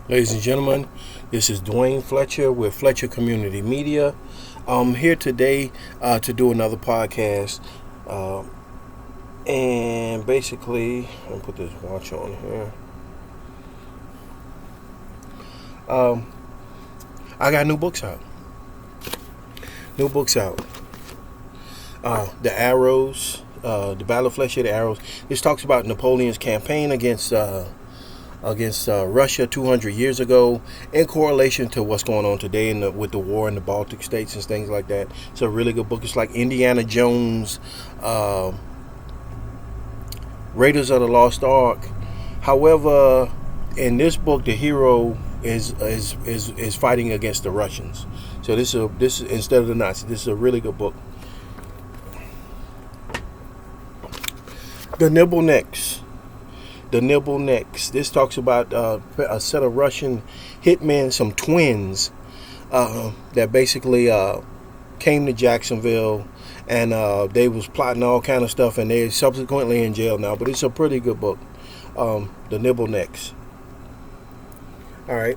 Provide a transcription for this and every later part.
Ladies and gentlemen, this is Duane Fletcher with Fletcher Community Media. I'm here today to do another podcast. And basically, I'll put this watch on here. I got new books out. The Arrows, the Battle of Fletcher, the Arrows. This talks about Napoleon's campaign against Russia 200 years ago in correlation to what's going on today with the war in the Baltic states and things like that. It's a really good book. It's like Indiana Jones, Raiders of the Lost Ark. However, in this book, the hero is fighting against the Russians. So this is instead of the Nazis. This is a really good book. The Nibblnecks. This talks about a set of Russian hitmen, some twins, that basically came to Jacksonville, and they was plotting all kind of stuff, and they're subsequently in jail now. But it's a pretty good book, The Nibblnecks. All right.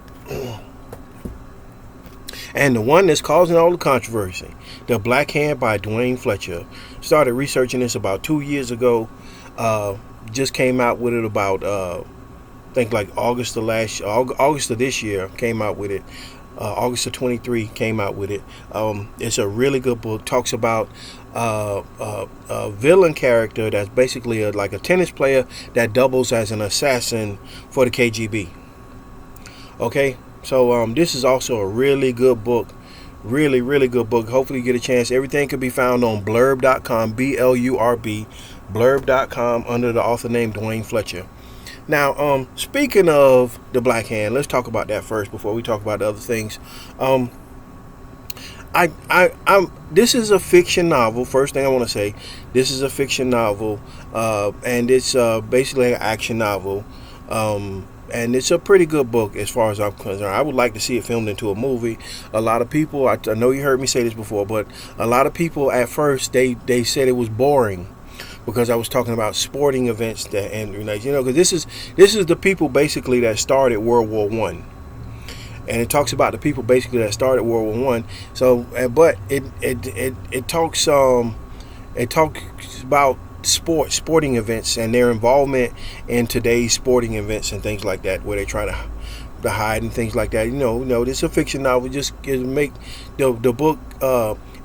And the one that's causing all the controversy, The Black Hand by Duane Fletcher. Started researching this about 2 years ago. Just came out with it about I think like August of this year came out with it. August of 23 came out with it. It's a really good book. Talks about a villain character that's basically like a tennis player that doubles as an assassin for the KGB. Okay, so this is also a really good book. Really, really good book. Hopefully you get a chance. Everything can be found on blurb.com, BLURB, blurb.com, under the author name Duane Fletcher. Now, speaking of The Black Hand, let's talk about that first before we talk about the other things. This is a fiction novel. First thing I want to say, this is a fiction novel, and it's basically an action novel. And it's a pretty good book as far as I'm concerned. I would like to see it filmed into a movie. A lot of people, I know you heard me say this before, but a lot of people at first, they said it was boring because I was talking about sporting events because this is the people basically that started World War One, and it talks about the people basically that started World War One. So, but it talks about sporting events and their involvement in today's sporting events and things like that, where they're trying to hide and things like that. This is a fiction novel. Just to make the book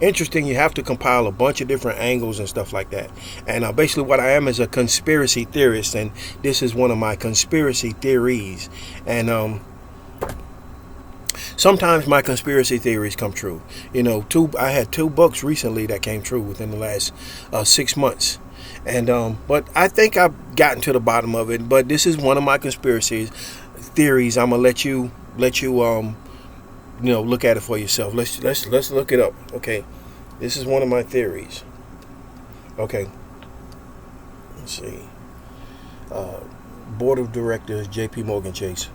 interesting, you have to compile a bunch of different angles and stuff like that. And basically what I am is a conspiracy theorist, and this is one of my conspiracy theories. And sometimes my conspiracy theories come true. I had 2 books recently that came true within the last 6 months. And but I think I've gotten to the bottom of it. But this is one of my conspiracy theories. I'm gonna let you look at it for yourself. Let's look it up. Okay, this is one of my theories. Okay, let's see. Board of Directors, J.P. Morgan Chase.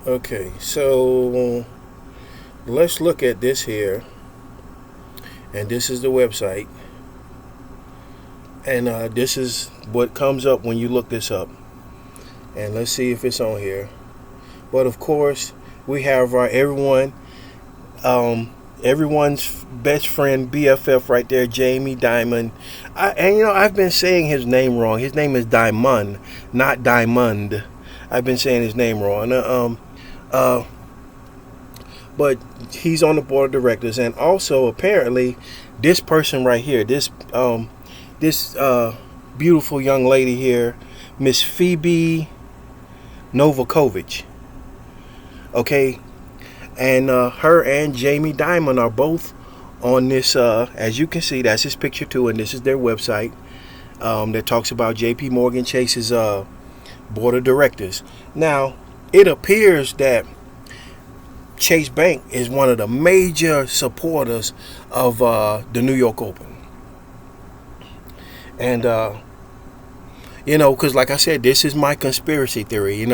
Okay, so let's look at this here, and this is the website. And this is what comes up when you look this up. And let's see if it's on here. But of course, we have everyone's best friend, BFF right there, Jamie Dimon. I've been saying his name wrong. His name is Diamond, not Diamond. I've been saying his name wrong. But he's on the board of directors, and also apparently this person right here, this beautiful young lady here, Miss Phoebe Novakovic. Okay, and her and Jamie Dimon are both on this. As you can see, that's his picture too, and this is their website that talks about J.P. Morgan Chase's board of directors. Now, it appears that Chase Bank is one of the major supporters of the New York Open. And, because like I said, this is my conspiracy theory.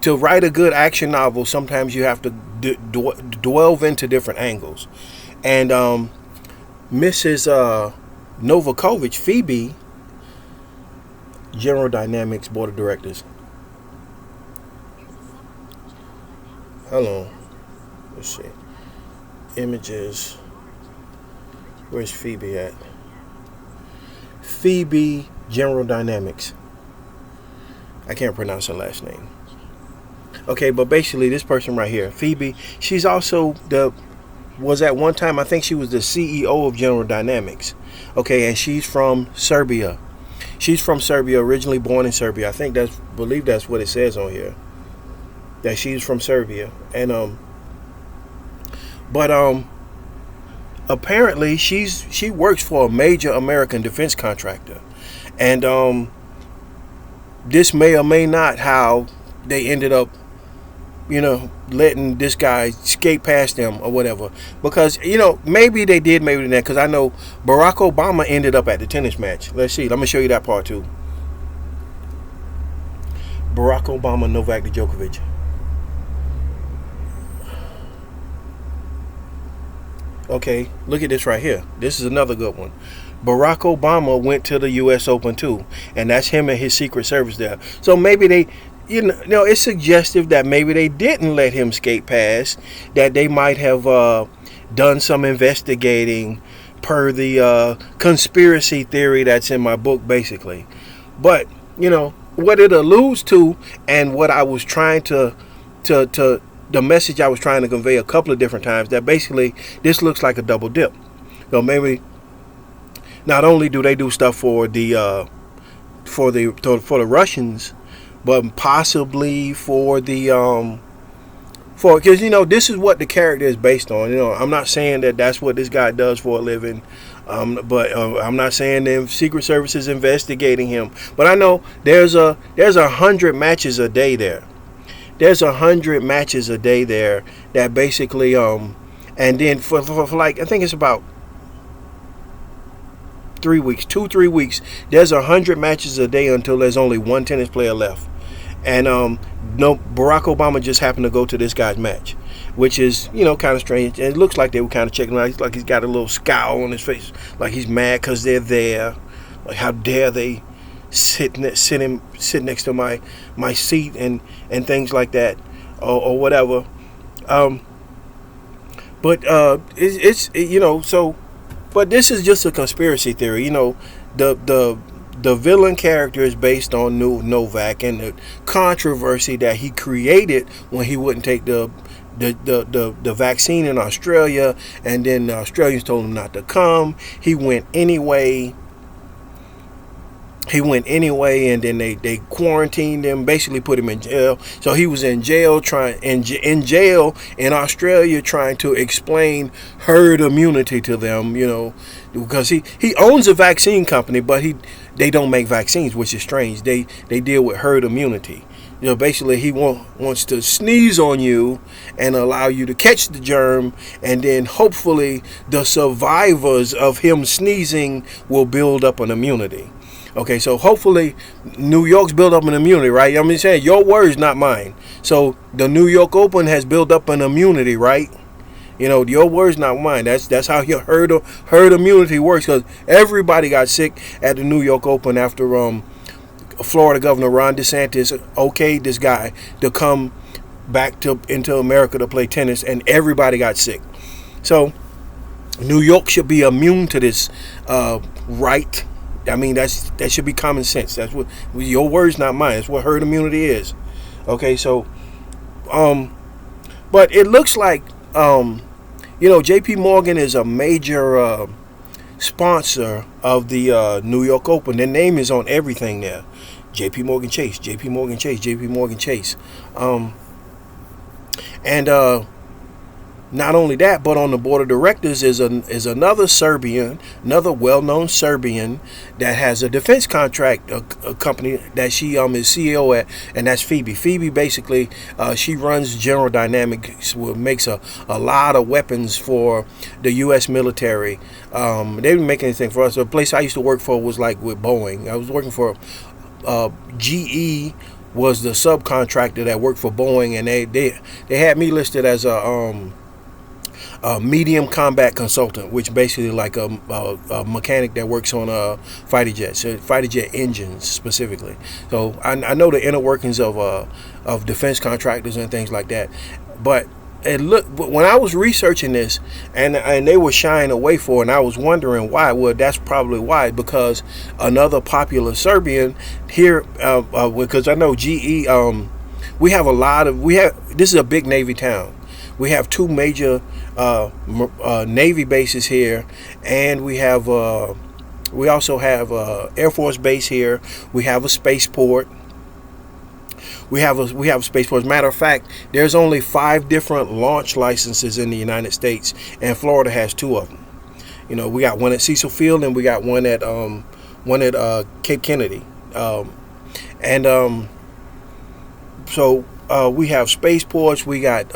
To write a good action novel, sometimes you have to delve into different angles. And Mrs. Novakovic, Phoebe, General Dynamics Board of Directors. Hold on. Let's see. Images. Where's Phoebe at? Phoebe General Dynamics. I can't pronounce her last name. Okay, but basically this person right here, Phoebe, she's also was at one time, I think she was the CEO of General Dynamics. Okay, and she's from Serbia. She's from Serbia, originally born in Serbia. Believe that's what it says on here. That she's from Serbia. And but apparently she works for a major American defense contractor. And this may or may not how they ended up, letting this guy skate past them or whatever. Because, maybe they did, maybe they didn't. Because I know Barack Obama ended up at the tennis match. Let's see. Let me show you that part too. Barack Obama, Novak Djokovic. Okay, look at this right here. This is another good one. Barack Obama went to the U.S. Open too. And that's him and his Secret Service there. So maybe they... it's suggestive that maybe they didn't let him skate past, that they might have done some investigating per the conspiracy theory that's in my book, basically. But, what it alludes to and what I was trying to the message I was trying to convey a couple of different times, that basically this looks like a double dip. So maybe not only do they do stuff for the Russians, but possibly for the because this is what the character is based on. I'm not saying that that's what this guy does for a living, but I'm not saying the Secret Service is investigating him. But I know there's 100 matches a day there. There's 100 matches a day there that basically and then for like I think it's about 3 weeks, 2-3 weeks. There's 100 matches a day until there's only one tennis player left. And no, Barack Obama just happened to go to this guy's match, which is kind of strange. And it looks like they were kind of checking out. Like he's got a little scowl on his face, like he's mad because they're there. Like how dare they sit next to my seat and things like that, or whatever. But so. But this is just a conspiracy theory. The villain character is based on Novak and the controversy that he created when he wouldn't take the vaccine in Australia, and then the Australians told him not to come. He went anyway. And then they quarantined him, basically put him in jail. So he was in jail in jail in Australia trying to explain herd immunity to them, because he owns a vaccine company, but they don't make vaccines, which is strange. They deal with herd immunity. Basically he wants to sneeze on you and allow you to catch the germ, and then hopefully the survivors of him sneezing will build up an immunity. Okay, so hopefully New York's built up an immunity, right? I'm saying your words, not mine. So the New York Open has built up an immunity, right? Your words, not mine. That's how your herd immunity works, because everybody got sick at the New York Open after Florida Governor Ron DeSantis okayed this guy to come back into America to play tennis, and everybody got sick. So New York should be immune to this, right? I mean, that should be common sense. That's what your words, not mine. That's what herd immunity is. Okay, so, but it looks like, J.P. Morgan is a major sponsor of the New York Open. Their name is on everything there. J.P. Morgan Chase, J.P. Morgan Chase, J.P. Morgan Chase, and not only that, but on the board of directors is another well-known Serbian that has a defense contract a company that she is CEO at, and that's Phoebe. Phoebe basically she runs General Dynamics, makes a lot of weapons for the U.S. military. They didn't make anything for us. The place I used to work for was like with Boeing. I was working for GE. Was the subcontractor that worked for Boeing, and they had me listed as a medium combat consultant, which basically like a mechanic that works on fighter jets, fighter jet engines specifically. So I know the inner workings of defense contractors and things like that. But it looked when I was researching this, and they were shying away for it, and I was wondering why. Well, that's probably why, because another popular Serbian here, because I know GE. We have a lot of This is a big Navy town. We have two major Navy bases here, and we also have Air Force base here. We have a spaceport. We have a spaceport. As a matter of fact, there's only 5 different launch licenses in the United States, and Florida has 2 of them. We got one at Cecil Field, and we got one at Cape Kennedy, and so we have spaceports. We got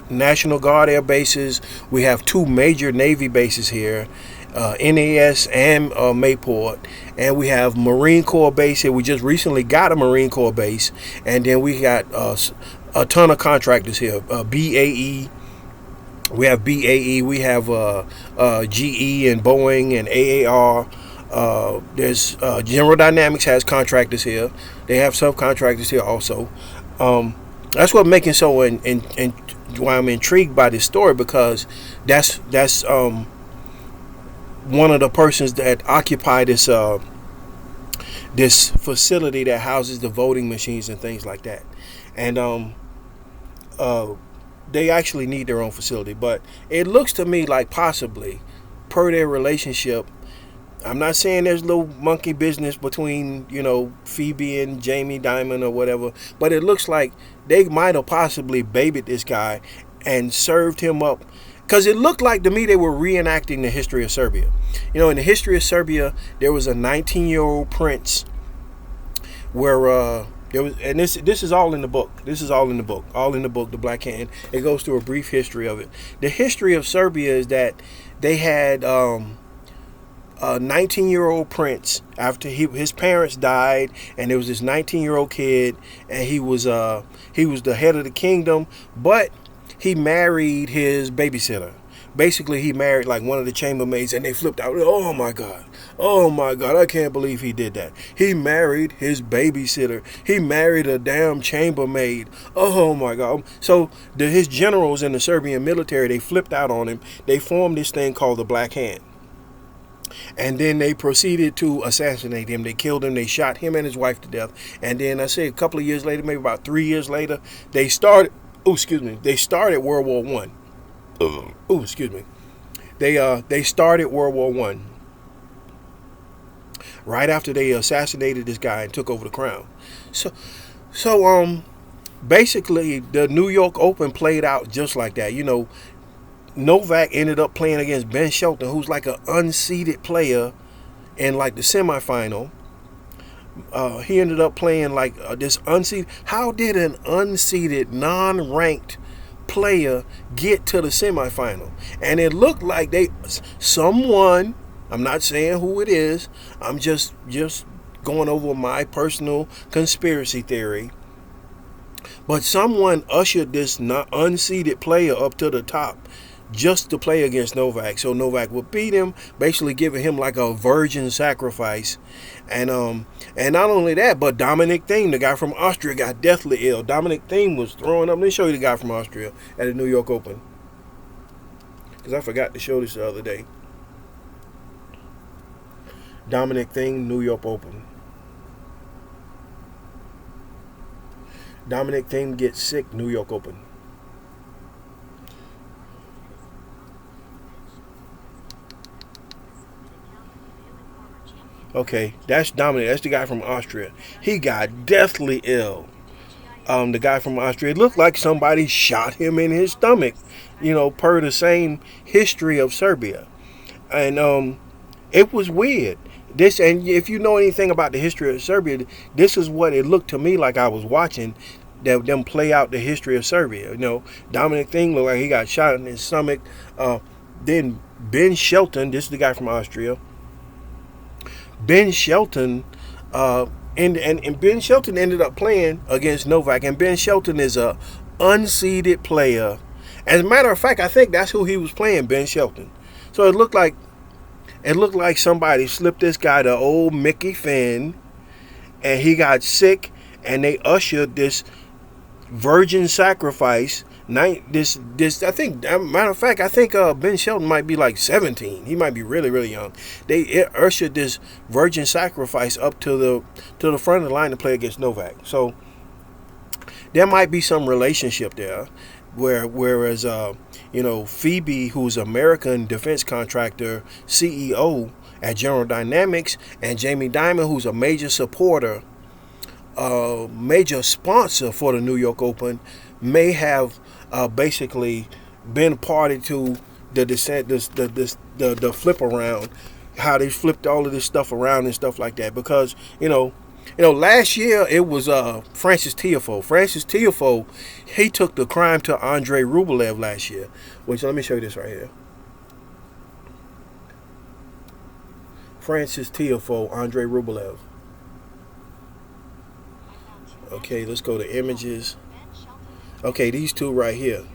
National Guard air bases. We have 2 major Navy bases here, NAS and Mayport, and we have Marine Corps base here. We just recently got a Marine Corps base, and then we got a ton of contractors here. BAE, we have BAE, we have GE and Boeing and AAR. There's General Dynamics has contractors here. They have subcontractors here also. That's what making so why I'm intrigued by this story, because that's one of the persons that occupy this facility that houses the voting machines and things like that, and they actually need their own facility. But it looks to me like possibly, per their relationship, I'm not saying there's a little monkey business between Phoebe and Jamie Dimon or whatever, but it looks like they might have possibly babied this guy and served him up. Because it looked like to me they were reenacting the history of Serbia. In the history of Serbia, there was a 19-year-old prince where there was, and this is all in the book. This is all in the book. All in the book, The Black Hand. It goes through a brief history of it. The history of Serbia is that they had a 19-year-old prince after his parents died, and there was this 19-year-old kid, and he was the head of the kingdom, but he married his babysitter. Basically, he married like one of the chambermaids, and they flipped out. Oh my God, I can't believe he did that. He married his babysitter. He married a damn chambermaid. Oh my God. So his generals in the Serbian military, they flipped out on him. They formed this thing called the Black Hand. And then they proceeded to assassinate him. They killed him. They shot him and his wife to death. And then I say a couple of years later, maybe about 3 years later, they started World War One. They started World War One right after they assassinated this guy and took over the crown. So basically the New York Open played out just like that. Novak ended up playing against Ben Shelton, who's like an unseeded player in like the semifinal. He ended up playing like this unseeded. How did an unseeded, non-ranked player get to the semifinal? And it looked like someone, I'm not saying who it is, I'm just going over my personal conspiracy theory, but someone ushered this unseeded player up to the top just to play against Novak, so Novak would beat him, basically giving him like a virgin sacrifice. And not only that, but Dominic Thiem, the guy from Austria, got deathly ill. Dominic Thiem was throwing up. Let me show you the guy from Austria at the New York Open, because I forgot to show this the other day. Dominic Thiem, New York Open. Dominic Thiem gets sick, New York Open. Okay, that's Dominic. That's the guy from Austria. He got deathly ill. The guy from Austria, it looked like somebody shot him in his stomach, per the same history of Serbia. And it was weird. And if you know anything about the history of Serbia, this is what it looked to me like I was watching them play out the history of Serbia. Dominic Thiem looked like he got shot in his stomach. Then Ben Shelton, this is the guy from Austria. Ben Shelton, and Ben Shelton ended up playing against Novak, and Ben Shelton is a unseeded player. As a matter of fact, I think that's who he was playing, Ben Shelton. So it looked like somebody slipped this guy the old Mickey Finn, and he got sick, and they ushered this virgin sacrifice, This I think, matter of fact, I think Ben Shelton might be like 17. He might be really really young. It ushered this virgin sacrifice up to the front of the line to play against Novak. So there might be some relationship there, whereas Phoebe, who's American defense contractor CEO at General Dynamics, and Jamie Dimon, who's a major supporter, major sponsor for the New York Open, may have basically been party to the descent, the flip around, how they flipped all of this stuff around and stuff like that. Because last year it was Francis Tiafoe. Francis Tiafoe, he took the crime to Andrei Rublev last year. Which, let me show you this right here. Francis Tiafoe, Andrei Rublev. Okay, let's go to images. Okay, these two right here.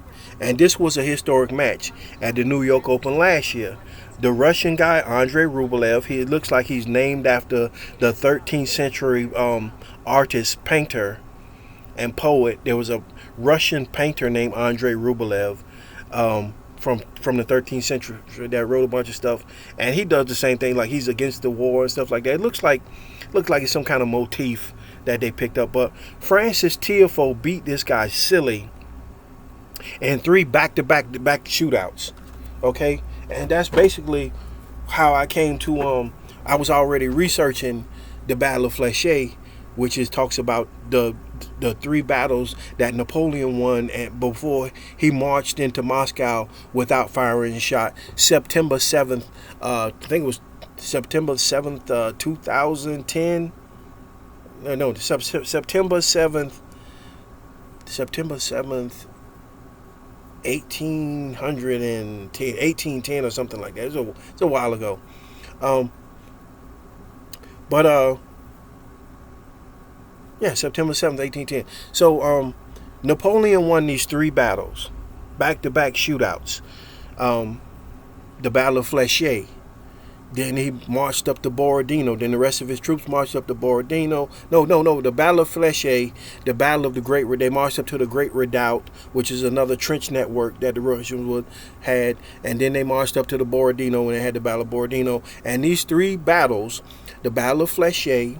And this was a historic match at the New York Open last year. The Russian guy, Andrei Rublev, he looks like he's named after the 13th century artist, painter, and poet. There was a Russian painter named Andrei Rublev from the 13th century that wrote a bunch of stuff. And he does the same thing, like he's against the war and stuff like that. It looks like it's some kind of motif that they picked up. But Francis Tiafoe beat this guy silly in 3 back-to-back shootouts. Okay, and that's basically how I came to I was already researching the Battle of Fléchet, which talks about the 3 battles that Napoleon won before he marched into Moscow without firing a shot. September 7th, I think it was September 7th, 2010. No, September 7th, 1810 or something like that. It's a while ago. September 7th, 1810. So Napoleon won these 3 battles, back-to-back shootouts. The Battle of Fléchet. Then he marched up to Borodino. Then the rest of his troops marched up to Borodino. No. The Battle of Fléchet, the Battle of the Great Redoubt. They marched up to the Great Redoubt, which is another trench network that the Russians had. And then they marched up to the Borodino when they had the Battle of Borodino. And these 3 battles, the Battle of Fléchet,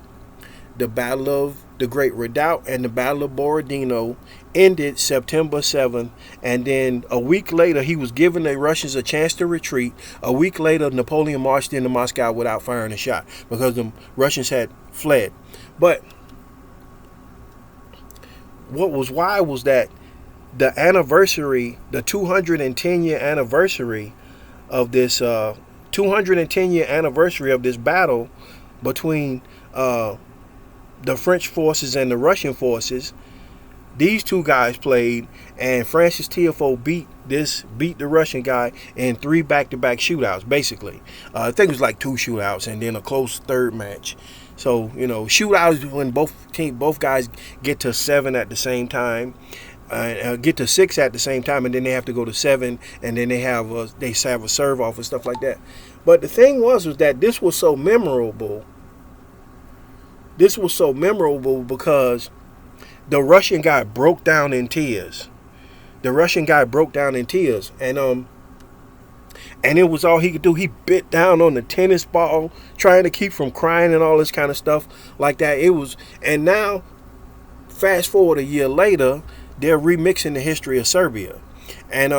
the Battle of the Great Redoubt, and the Battle of Borodino, ended September 7th, and then a week later he was giving the Russians a chance to retreat. A week later, Napoleon marched into Moscow without firing a shot because the Russians had fled. But what was wild was that the 210-year anniversary of this 210-year anniversary of this battle between the French forces and the Russian forces, these 2 guys played, and Francis Tiafoe beat the Russian guy in 3 back-to-back shootouts, basically. I think it was like 2 shootouts and then a close third match. So, shootouts when both guys get to 7 at the same time, get to 6 at the same time, and then they have to go to 7, and then they have a serve off and stuff like that. But the thing was that this was so memorable. This was so memorable because the Russian guy broke down in tears. And it was all he could do. He bit down on the tennis ball, trying to keep from crying and all this kind of stuff like that. And now, fast forward a year later, they're remixing the history of Serbia. And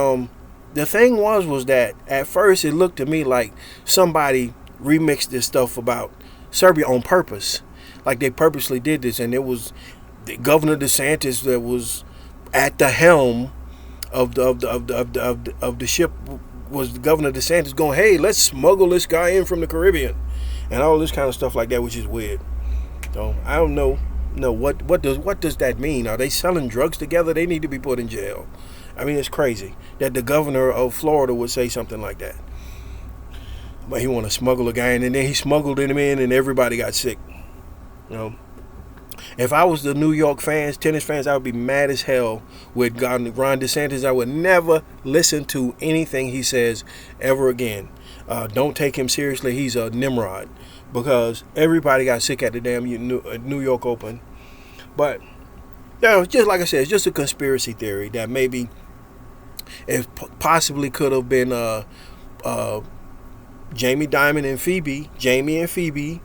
the thing was that at first it looked to me like somebody remixed this stuff about Serbia on purpose. Like they purposely did this, and it was Governor DeSantis that was at the helm of the ship. Was Governor DeSantis going, hey, let's smuggle this guy in from the Caribbean, and all this kind of stuff like that, which is weird. So I don't know. No, what does that mean? Are they selling drugs together? They need to be put in jail. I mean, it's crazy that the governor of Florida would say something like that. But he want to smuggle a guy in, and then he smuggled him in, and everybody got sick. If I was the New York tennis fans, I would be mad as hell with Ron DeSantis. I would never listen to anything he says ever again. Don't take him seriously. He's a Nimrod because everybody got sick at the damn New York Open. But just like I said, it's just a conspiracy theory that maybe It possibly could have been Jamie Dimon and Phoebe, Jamie and Phoebe.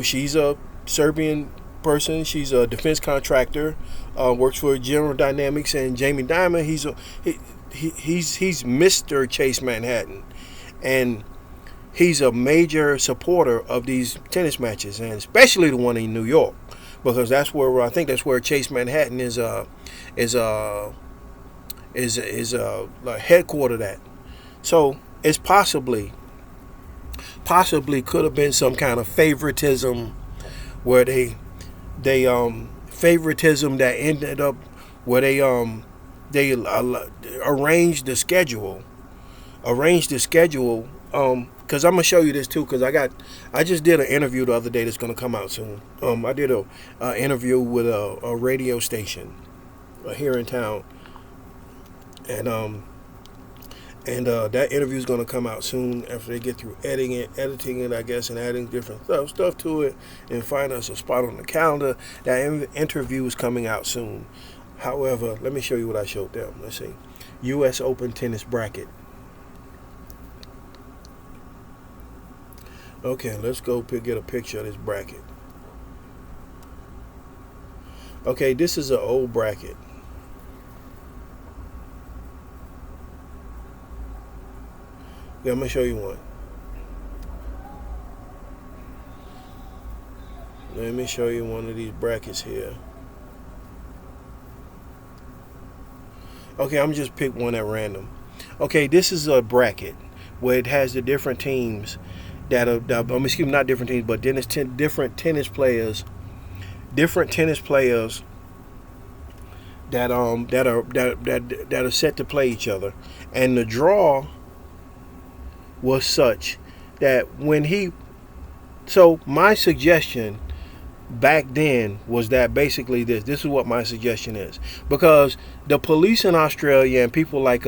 She's a Serbian person. She's a defense contractor. Works for General Dynamics, and Jamie Dimon, he's Mr. Chase Manhattan, and he's a major supporter of these tennis matches, and especially the one in New York, because that's where I think that's where Chase Manhattan is like headquartered at. So it's possibly could have been some kind of favoritism where they favoritism that ended up where they arranged the schedule because I'm gonna show you this too, because I just did an interview the other day that's gonna come out soon. I did a interview with a radio station here in town, and that interview is going to come out soon after they get through editing it, I guess, and adding different stuff to it, and find us a spot on the calendar. That interview is coming out soon. However, let me show you what I showed them. Let's see. U.S. Open tennis bracket. Okay, let's go get a picture of this bracket. Okay, this is an old bracket. Yeah, I'm going to show you one. Let me show you one of these brackets here. Okay, I'm just pick one at random. Okay, this is a bracket where it has the different teams not different teams, but then it's different tennis players that are set to play each other, and the draw was such that so my suggestion back then was that basically this is what my suggestion is, because the police in Australia and people like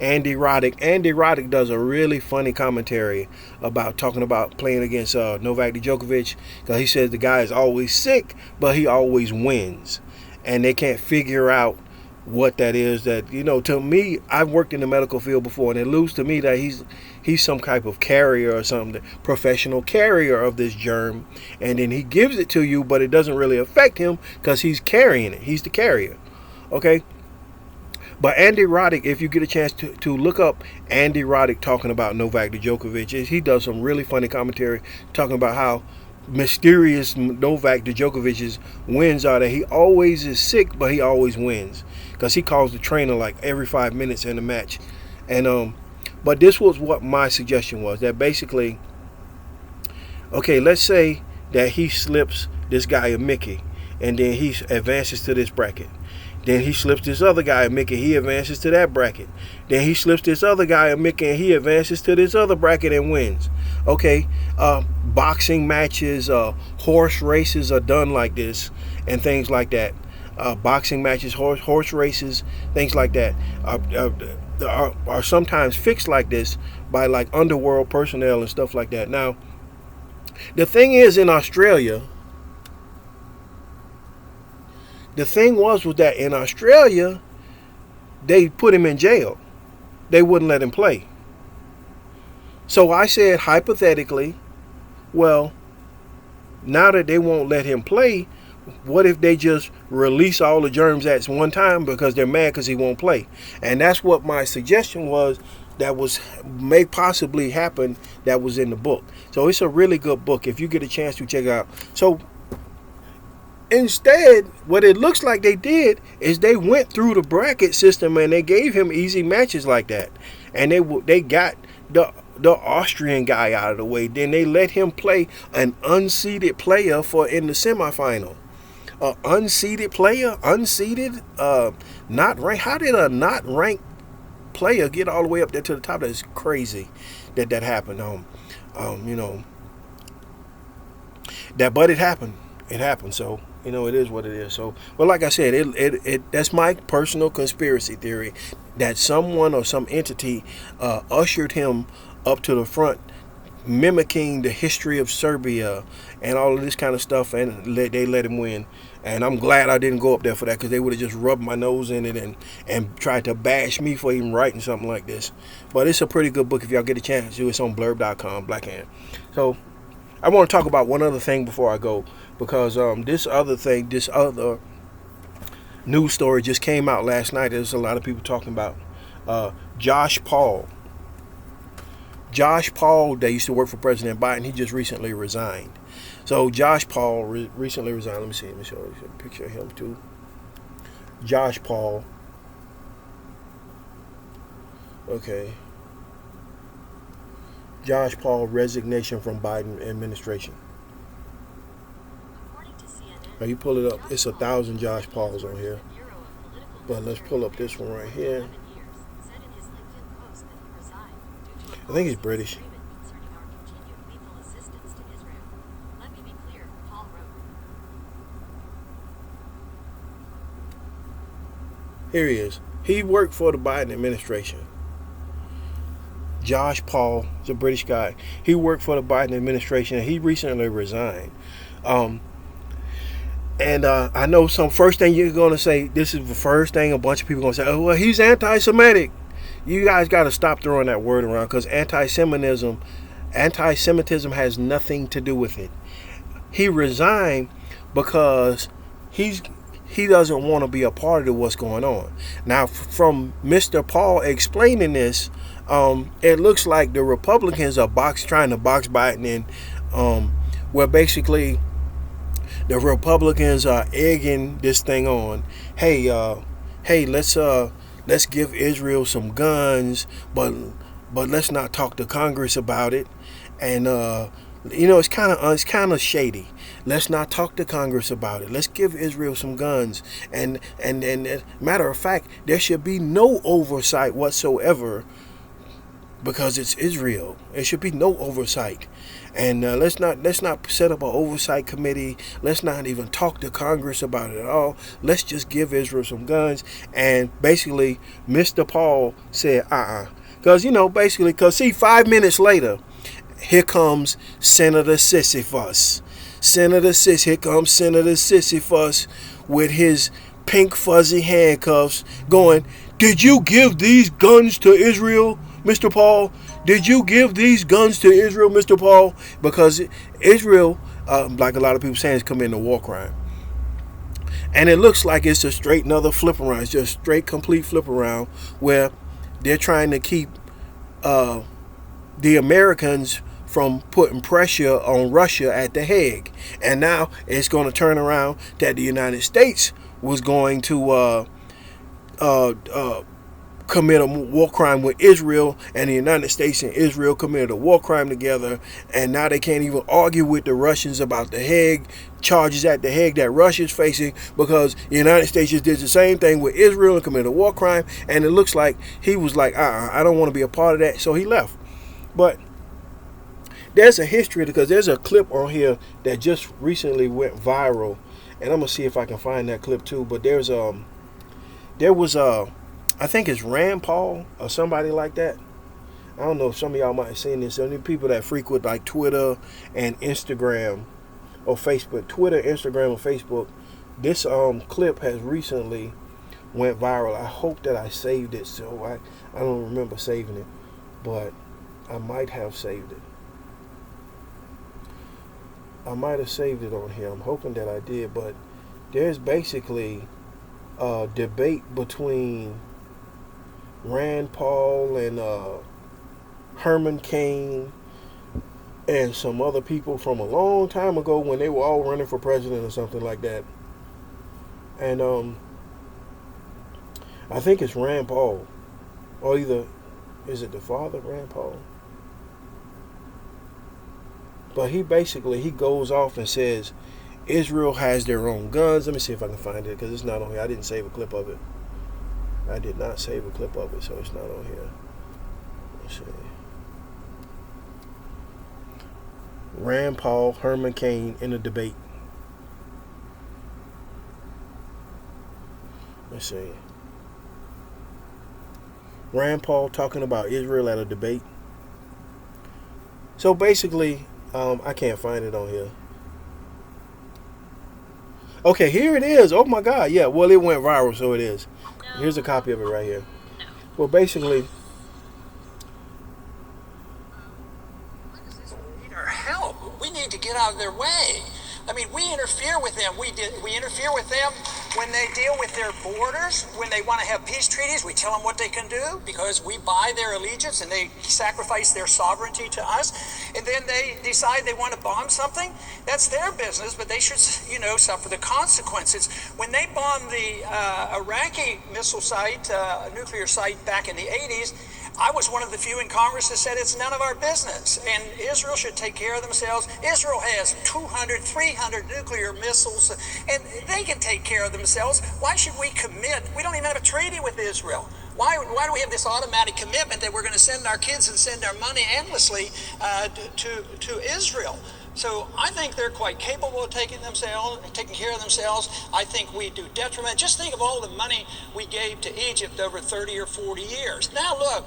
Andy Roddick does a really funny commentary about talking about playing against Novak Djokovic, because he says the guy is always sick but he always wins, and they can't figure out what that is. That, to me, I've worked in the medical field before, and it looks to me that he's some type of carrier or something, professional carrier of this germ, and then he gives it to you, but it doesn't really affect him because he's carrying it. He's the carrier. Okay. But Andy Roddick, if you get a chance to look up Andy Roddick talking about Novak Djokovic, he does some really funny commentary talking about how mysterious Novak Djokovic's wins are, that he always is sick but he always wins, because he calls the trainer like every 5 minutes in the match. And but this was what my suggestion was, that basically, okay, let's say that he slips this guy a Mickey, and then he advances to this bracket. Then he slips this other guy a Mickey, he advances to that bracket. Then he slips this other guy a Mickey, and he advances to this other bracket and wins. Okay, boxing matches, horse races are done like this, and things like that. Boxing matches, horse races, things like that are sometimes fixed like this by like underworld personnel and stuff like that. Now, the thing is, in Australia, the thing was that in Australia, they put him in jail. They wouldn't let him play. So I said, hypothetically, well, now that they won't let him play, what if they just release all the germs at one time because they're mad because he won't play? And that's what my suggestion was, that may possibly happen, that was in the book. So it's a really good book if you get a chance to check it out. So instead, what it looks like they did is they went through the bracket system and they gave him easy matches like that, and they got the Austrian guy out of the way. Then they let him play an unseeded player in the semifinal. Unseeded player, not ranked. How did a not ranked player get all the way up there to the top? That's crazy that happened. But it happened. It happened. So it is what it is. So, well, like I said, it that's my personal conspiracy theory, that someone or some entity ushered him up to the front, mimicking the history of Serbia and all of this kind of stuff, and they let him win. And I'm glad I didn't go up there for that, because they would have just rubbed my nose in it and tried to bash me for even writing something like this. But it's a pretty good book if y'all get a chance to. It's on blurb.com, Black Hand. So I want to talk about one other thing before I go, because this other news story just came out last night. There's a lot of people talking about Josh Paul. Josh Paul, they used to work for President Biden. He just recently resigned. So Josh Paul recently resigned. Let me see. Let me show you a picture of him too. Josh Paul. Okay. Josh Paul resignation from Biden administration. Now you pull it up. It's 1,000 Josh Pauls on here. But let's pull up this one right here. I think he's British. Here he is. He worked for the Biden administration. Josh Paul is a British guy. He worked for the Biden administration, and he recently resigned. And I know some first thing you're going to say, this is the first thing a bunch of people are going to say, oh, well, he's anti-Semitic. You guys got to stop throwing that word around, because anti-Semitism has nothing to do with it. He resigned because he doesn't want to be a part of what's going on. Now, from Mr. Paul explaining this, it looks like the Republicans are trying to box Biden in, where basically the Republicans are egging this thing on. Hey, let's give Israel some guns, but let's not talk to Congress about it. And it's kind of shady. Let's not talk to Congress about it. Let's give Israel some guns. And matter of fact, there should be no oversight whatsoever, because it's Israel. There should be no oversight. And let's not set up an oversight committee. Let's not even talk to Congress about it at all. Let's just give Israel some guns. And basically, Mr. Paul said, because see, 5 minutes later, here comes Senator Sisyphus. Here comes Senator Sisyphus with his pink fuzzy handcuffs going, did you give these guns to Israel, Mr. Paul? Did you give these guns to Israel, Mr. Paul? Because Israel, like a lot of people saying, is committing a war crime. And it looks like it's a straight another flip around. It's just straight complete flip around, where they're trying to keep the Americans from putting pressure on Russia at The Hague. And now it's going to turn around that the United States was going to commit a war crime with Israel, and the United States and Israel committed a war crime together, and now they can't even argue with the Russians about the Hague charges at The Hague that Russia's facing, because the United States just did the same thing with Israel and committed a war crime. And it looks like he was like, I don't want to be a part of that, so he left. But there's a history, because there's a clip on here that just recently went viral, and I'm gonna see if I can find that clip too. But there was I think it's Rand Paul or somebody like that. I don't know if some of y'all might have seen this. Only people that frequent like Twitter and Instagram or Facebook. Twitter, Instagram, or Facebook. This clip has recently went viral. I hope that I saved it. So I don't remember saving it, but I might have saved it. I might have saved it on here. I'm hoping that I did. But there's basically a debate between Rand Paul and Herman Cain and some other people from a long time ago, when they were all running for president or something like that. And I think it's Rand Paul, or either is it the father, Rand Paul? But he goes off and says Israel has their own guns. Let me see if I can find it, because it's not on here. I didn't save a clip of it. I did not save a clip of it, so it's not on here. Let's see. Rand Paul, Herman Cain in a debate. Let's see. Rand Paul talking about Israel at a debate. So basically, I can't find it on here. Okay, here it is. Oh my God. Yeah. Well, it went viral, so it is. Here's a copy of it right here. Well, basically, Need our help. We need to get out of their way. I mean, we interfere with them. We interfere with them when they deal with their borders. When they want to have peace treaties, we tell them what they can do because we buy their allegiance and they sacrifice their sovereignty to us. And then they decide they want to bomb something. That's their business, but they should, suffer the consequences. When they bombed the Iraqi missile site, nuclear site back in the 80s, I was one of the few in Congress that said it's none of our business, and Israel should take care of themselves. Israel has 200, 300 nuclear missiles, and they can take care of themselves. Why should we commit? We don't even have a treaty with Israel. Why do we have this automatic commitment that we're going to send our kids and send our money endlessly to Israel? So I think they're quite capable of taking care of themselves. I think we do detriment. Just think of all the money we gave to Egypt over 30 or 40 years. Now look,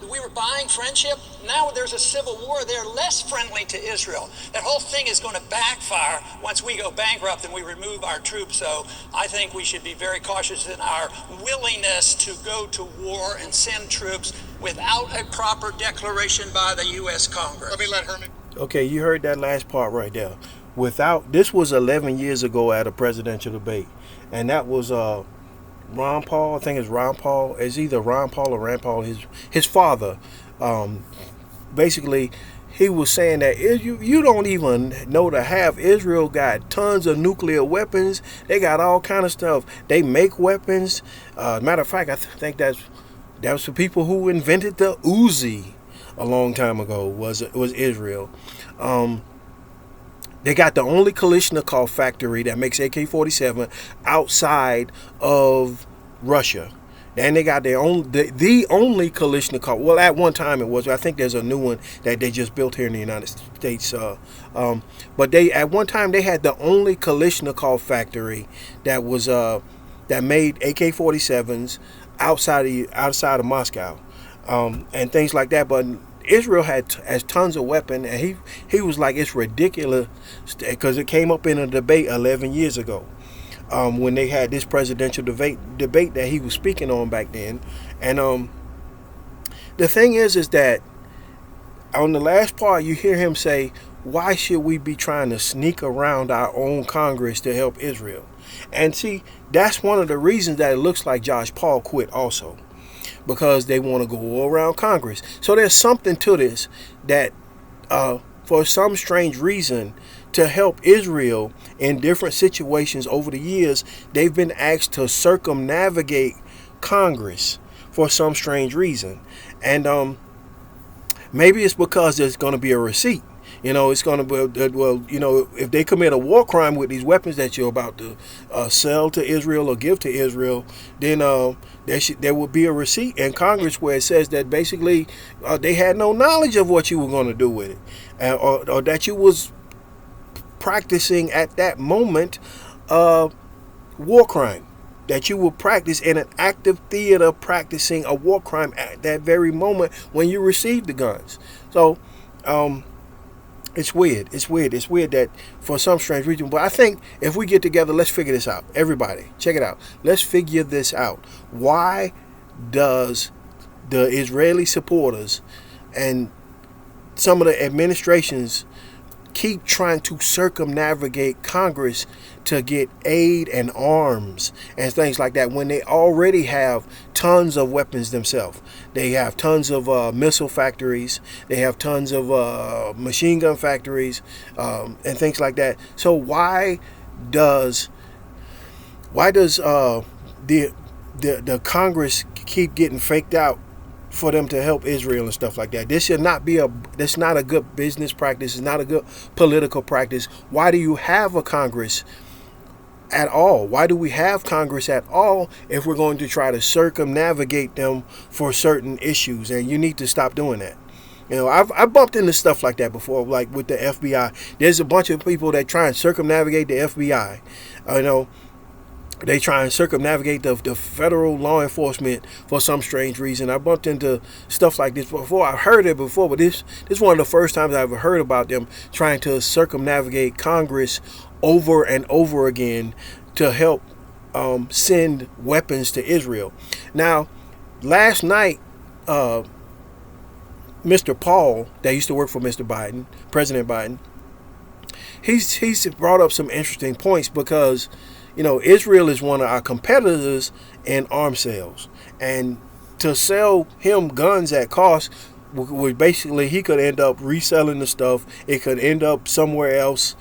we were buying friendship. Now there's a civil war. They're less friendly to Israel. That whole thing is going to backfire once we go bankrupt and we remove our troops. So I think we should be very cautious in our willingness to go to war and send troops without a proper declaration by the U.S. Congress. Let me let Herman. okay, you heard that last part right there. Without this was 11 years ago at a presidential debate, and that was Ron Paul. I think it's Ron Paul. It's either Ron Paul or Rand Paul. His father. Um, Basically, he was saying that you don't even know to have Israel got tons of nuclear weapons. They got all kind of stuff. They make weapons. Matter of fact, I think that was the people who invented the Uzi a long time ago. Was Israel. They got the only Kalashnikov factory that makes AK-47 outside of Russia. And they got their own, the only Kalashnikov. Well, at one time it was. I think there's a new one that they just built here in the United States. But at one time they had the only Kalashnikov factory that was that made AK-47s outside of Moscow, and things like that. But Israel has tons of weapons, and he was like, it's ridiculous because it came up in a debate 11 years ago. When they had this presidential debate that he was speaking on back then. And the thing is that on the last part, you hear him say, why should we be trying to sneak around our own Congress to help Israel? And see, that's one of the reasons that it looks like Josh Paul quit also, because they want to go around Congress. So there's something to this that for some strange reason, to help Israel in different situations over the years, they've been asked to circumnavigate Congress for some strange reason. And maybe it's because there's going to be a receipt. It's going to be, well, if they commit a war crime with these weapons that you're about to sell to Israel or give to Israel, then there would be a receipt in Congress where it says that basically they had no knowledge of what you were going to do with it, or that you was practicing at that moment war crime, that you will practice in an active theater practicing a war crime at that very moment when you receive the guns. So it's weird that for some strange reason, but I think if we get together, let's figure this out. Everybody check it out. Let's figure this out. Why does the Israeli supporters and some of the administrations keep trying to circumnavigate Congress to get aid and arms and things like that when they already have tons of weapons themselves? They have tons of missile factories. They have tons of machine gun factories and things like that. So why does the Congress keep getting faked out for them to help Israel and stuff like that? This should not be that's not a good business practice. It's not a good political practice. Why do you have a Congress at all? Why do we have Congress at all if we're going to try to circumnavigate them for certain issues? And you need to stop doing that. I've bumped into stuff like that before, like with the FBI. There's a bunch of people that try and circumnavigate the FBI. They try and circumnavigate the federal law enforcement for some strange reason. I bumped into stuff like this before. I've heard it before, but this is one of the first times I've ever heard about them trying to circumnavigate Congress over and over again to help send weapons to Israel. Now, last night, Mr. Paul, that used to work for Mr. Biden, President Biden, he's brought up some interesting points because, Israel is one of our competitors in arms sales, and to sell him guns at cost, would basically he could end up reselling the stuff. It could end up somewhere else,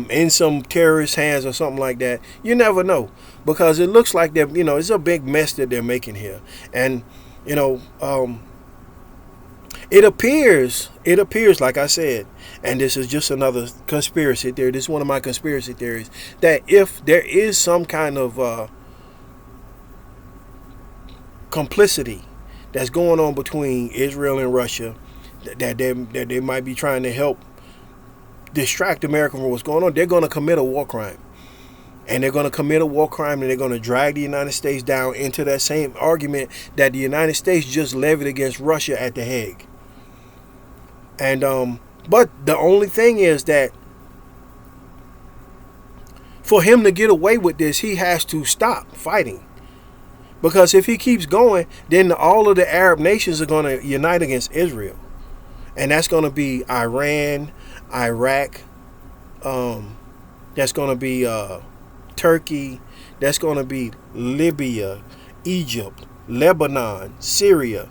in some terrorist hands or something like that. You never know, because it looks like they're, it's a big mess that they're making here, and it appears, like I said, and this is just another conspiracy theory. This is one of my conspiracy theories, that if there is some kind of complicity that's going on between Israel and Russia, that they might be trying to help distract America from what's going on, they're going to commit a war crime. And they're going to commit a war crime, and they're going to drag the United States down into that same argument that the United States just levied against Russia at The Hague. And but the only thing is that for him to get away with this, he has to stop fighting. Because if he keeps going, then all of the Arab nations are going to unite against Israel. And that's going to be Iran, Iraq, that's going to be Turkey, that's going to be Libya, Egypt, Lebanon, Syria.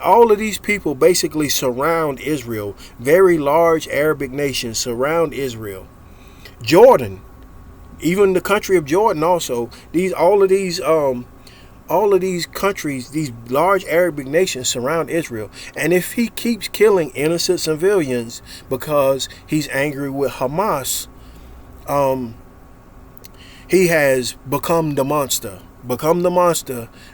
All of these people basically surround Israel. Very large Arabic nations surround Israel. Jordan, even the country of Jordan also, all of these countries, these large Arabic nations surround Israel. And if he keeps killing innocent civilians because he's angry with Hamas, he has become the monster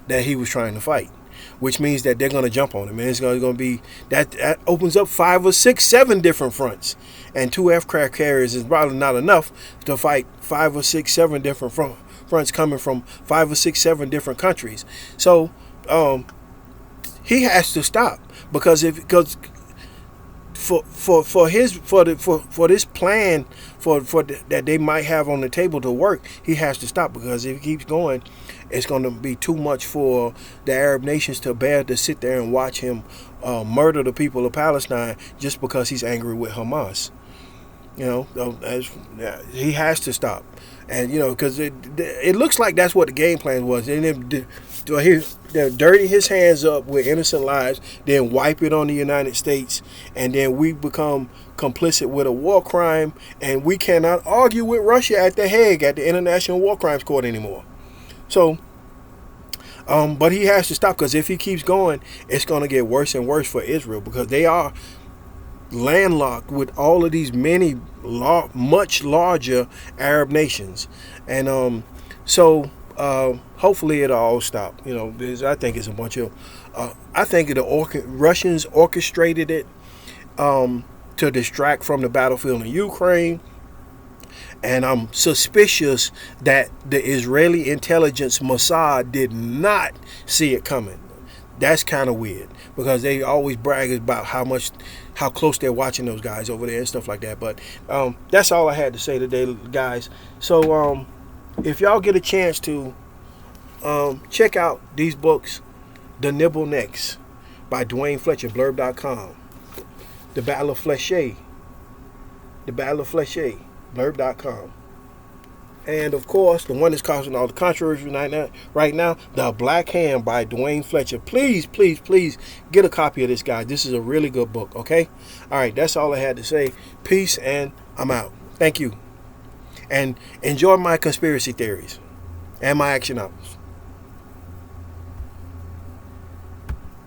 that he was trying to fight, which means that they're going to jump on him. And it's going to be, that opens up 5 or 6, 7 different fronts. And 2 aircraft carriers is probably not enough to fight 5 or 6, 7 different fronts coming from 5 or 6, 7 different countries. So he has to stop, because for this plan that they might have on the table to work, he has to stop, because if he keeps going, it's going to be too much for the Arab nations to bear to sit there and watch him murder the people of Palestine just because he's angry with Hamas. He has to stop. And because it looks like that's what the game plan was. And they'll dirty his hands up with innocent lives, then wipe it on the United States, and then we become complicit with a war crime, and we cannot argue with Russia at The Hague, at the International War Crimes Court anymore. So, but he has to stop, because if he keeps going, it's going to get worse and worse for Israel, because they are landlocked with all of these many much larger Arab nations. And so hopefully it'll all stop. I think it's a bunch of I think the Russians orchestrated it to distract from the battlefield in Ukraine. And I'm suspicious that the Israeli intelligence Mossad did not see it coming. That's kind of weird, because they always brag about how close they're watching those guys over there and stuff like that. But that's all I had to say today, guys. So if y'all get a chance to check out these books, The Nibble Necks by Duane Fletcher, blurb.com. The Battle of Fléchet, blurb.com. And of course, the one that's causing all the controversy right now, The Black Hand by Duane Fletcher. Please, please, please get a copy of this, guys. This is a really good book, okay? All right, that's all I had to say. Peace, and I'm out. Thank you. And enjoy my conspiracy theories and my action hours.